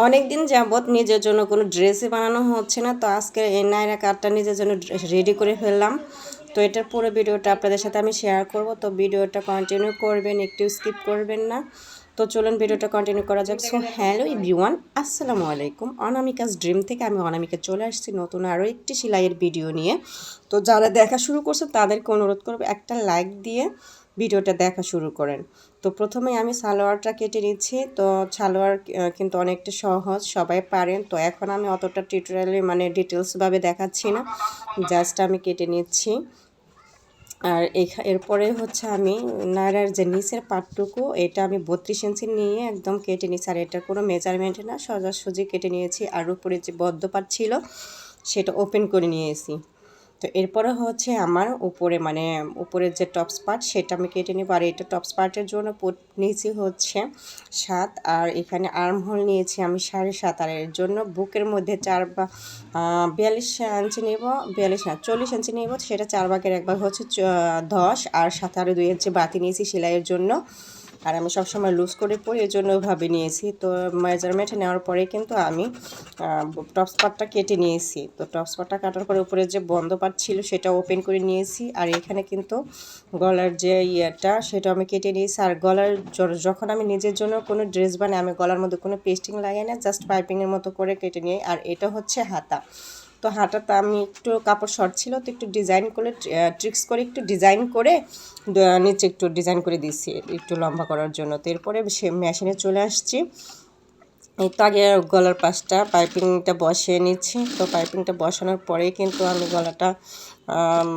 অনেক দিন যাবৎ নিজের জন্য কোনো ড্রেসই বানানো হচ্ছে না, তো আজকে এই নায়রা কাটটা নিজের জন্য রেডি করে ফেললাম। তো এটার পুরো ভিডিওটা আপনাদের সাথে আমি শেয়ার করব, তো ভিডিওটা কন্টিনিউ করবেন, একটু স্কিপ করবেন না। তো চলুন ভিডিওটা কন্টিনিউ করা যাক। সো হ্যালো এভরিওয়ান, আসসালামু আলাইকুম। অনামিকাস ড্রিম থেকে আমি অনামিকা চলে আসছি নতুন আরও একটি সেলাইয়ের ভিডিও নিয়ে। তো যারা দেখা শুরু করছে তাদেরকে অনুরোধ করবো একটা লাইক দিয়ে ভিডিওটা দেখা শুরু করেন। তো প্রথমে আমি সালোয়ারটা কেটে নিচ্ছি। তো সালোয়ার কিন্তু অনেকটা সহজ, সবাই পারেন। তো এখন আমি অতটা টিউটোরিয়ালে মানে ডিটেলসভাবে দেখাচ্ছি না, জাস্ট আমি কেটে নিচ্ছি। আর এরপরে হচ্ছে আমি নায়রার যে নিচের পাটটুকু, এটা আমি 32 ইঞ্চি নিয়ে একদম কেটে নিচ্ছি। আর এটা কোনো মেজারমেন্ট না, সোজাসুজি কেটে নিয়েছি। আর উপরে যে বদ্ধ পাট ছিল সেটা ওপেন করে নিয়েছি। তো এরপরে হচ্ছে আমার উপরে মানে উপরের যে টপস পার্ট সেটা আমি কেটে নিব। আর এটা টপস পার্টের জন্য নিয়েছি হচ্ছে 7, আর এখানে আর্ম হোল নিয়েছি আমি 7.5। আর এর জন্য বুকের মধ্যে 42 ইঞ্চি নেব, 42 না 40 ইঞ্চি নেব, সেটা 4 ভাগের 1 ভাগ হচ্ছে 10। আর সাথে আরও 2 ইঞ্চি বাতি নিয়েছি সেলাইয়ের জন্য। আর আমি সবসময় লুজ করে পরি, এর জন্য ওইভাবে নিয়েছি। তো মেজারমেন্ট নেওয়ার পরে কিন্তু আমি টপস পার্টটা কেটে নিয়েছি। তো টপস পার্টটা কাটার পরে উপরে যে বন্ধ পার্ট ছিল সেটা ওপেন করে নিয়েছি। আর এখানে কিন্তু গলার যে ইয়েটা সেটা আমি কেটে নিয়েছি। আর গলার যখন আমি নিজের জন্য কোনো ড্রেস বানাই, আমি গলার মধ্যে কোনো পেস্টিং লাগাই না, জাস্ট পাইপিংয়ের মতো করে কেটে নিই। আর এটা হচ্ছে হাতা। তো হাতাটা আমি একটু কাপড় শর্ট ছিল, তো একটু ডিজাইন করে ট্রিক্স করে একটু ডিজাইন করে নিচে একটু ডিজাইন করে দিচ্ছি একটু লম্বা করার জন্য। তো এরপরে সে মেশিনে চলে আসছি। এই তো আগে গলার পাশটা পাইপিংটা বসিয়ে নিচ্ছি। তো পাইপিংটা বসানোর পরেই কিন্তু আমি গলাটা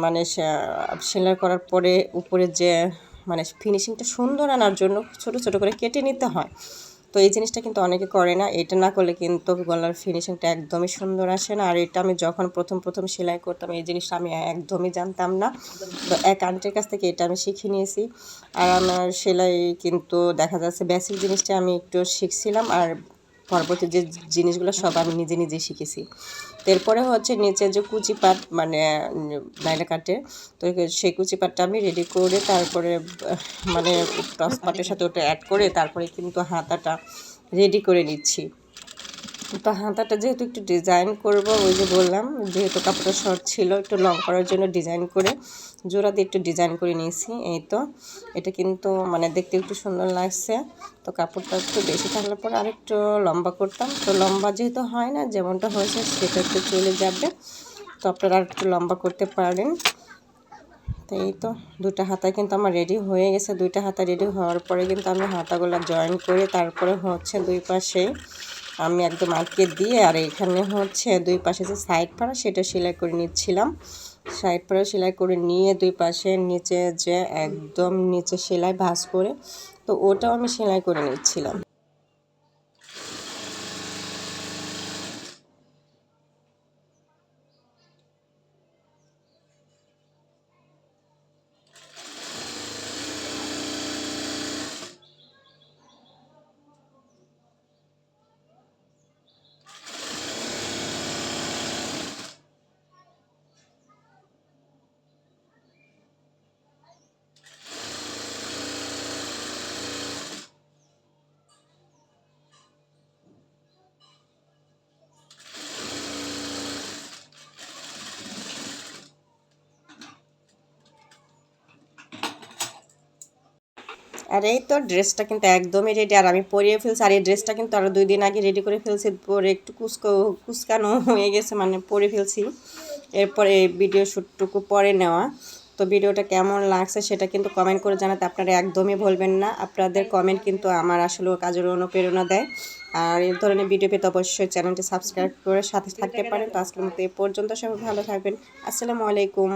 মানে সেলাই করার পরে উপরে যে মানে ফিনিশিংটা সুন্দর আনার জন্য ছোট ছোট করে কেটে নিতে হয়। তো এই জিনিসটা কিন্তু অনেকে করে না, এটা না করলে কিন্তু গলার ফিনিশিংটা একদমই সুন্দর আসে না। আর এটা আমি যখন প্রথম সেলাই করতাম এই জিনিসটা আমি একদমই জানতাম না। তো এক আন্টির কাছ থেকে এটা আমি শিখে নিয়েছি। আর আমার সেলাই কিন্তু দেখা যাচ্ছে বেসিক জিনিসটা আমি একটু শিখছিলাম, আর পরবর্তী যে জিনিসগুলো সব আমি নিজে নিজে শিখেছি। তো এরপরে হচ্ছে নিচে যে কুচি পাট মানে নাইরা কাটে, তো সেই কুচি পাটটা আমি রেডি করে তারপরে মানে টস পাটের সাথে ওটা অ্যাড করে তারপরে কিন্তু হাতাটা রেডি করে নিচ্ছি। তো হাতাটা যেহেতু একটু ডিজাইন করব, ওই যে বললাম যেহেতু কাপড়টা শর্ট ছিল একটু লং করার জন্য ডিজাইন করে জোড়া দিয়ে একটু ডিজাইন করে নিয়েছি। এই তো এটা কিন্তু মানে দেখতে একটু সুন্দর লাগছে। তো কাপড়টা একটু বেশি থাকলে পরে আরেকটু লম্বা করতাম, তো লম্বা যেহেতু হয় না, যেমনটা হয়েছে সেটা একটু চলে যাবে। তো আপনারা আর একটু লম্বা করতে পারেন। তো এই তো দুটো হাতা কিন্তু আমার রেডি হয়ে গেছে। দুইটা হাতা রেডি হওয়ার পরে কিন্তু আমি হাতাগুলো জয়েন করে তারপরে হচ্ছে দুই পাশে আমি একদম আটকে দিয়ে, আর এখানে হচ্ছে দুই পাশে যে সাইড পাড়া সেটা সেলাই করে নিচ্ছিলাম। সাইড পাড়া সেলাই করে নিয়ে দুই পাশে নিচে যে একদম নিচে সেলাই ভাঁজ করে, তো ওটাও আমি সেলাই করে নিচ্ছিলাম। আর এই তো ড্রেসটা কিন্তু একদমই রেডি, আর আমি পরিয়ে ফেলছি। আর এই ড্রেসটা কিন্তু আরও 2 দিন আগে রেডি করে ফেলছি, পরে একটু কুচকানো হয়ে গেছে মানে পরে ফেলছি। এরপরে ভিডিও শ্যুটটুকু পরে নেওয়া। তো ভিডিওটা কেমন লাগছে সেটা কিন্তু কমেন্ট করে জানাতে আপনারা একদমই ভুলবেন না। আপনাদের কমেন্ট কিন্তু আমার আসলে কাজের অনুপ্রেরণা দেয়। আর এই ধরনের ভিডিও পেতে অবশ্যই চ্যানেলটি সাবস্ক্রাইব করে সাথে থাকতে পারেন। তো আজকের মতো এই পর্যন্ত, সবাই ভালো থাকবেন। আসসালামু আলাইকুম।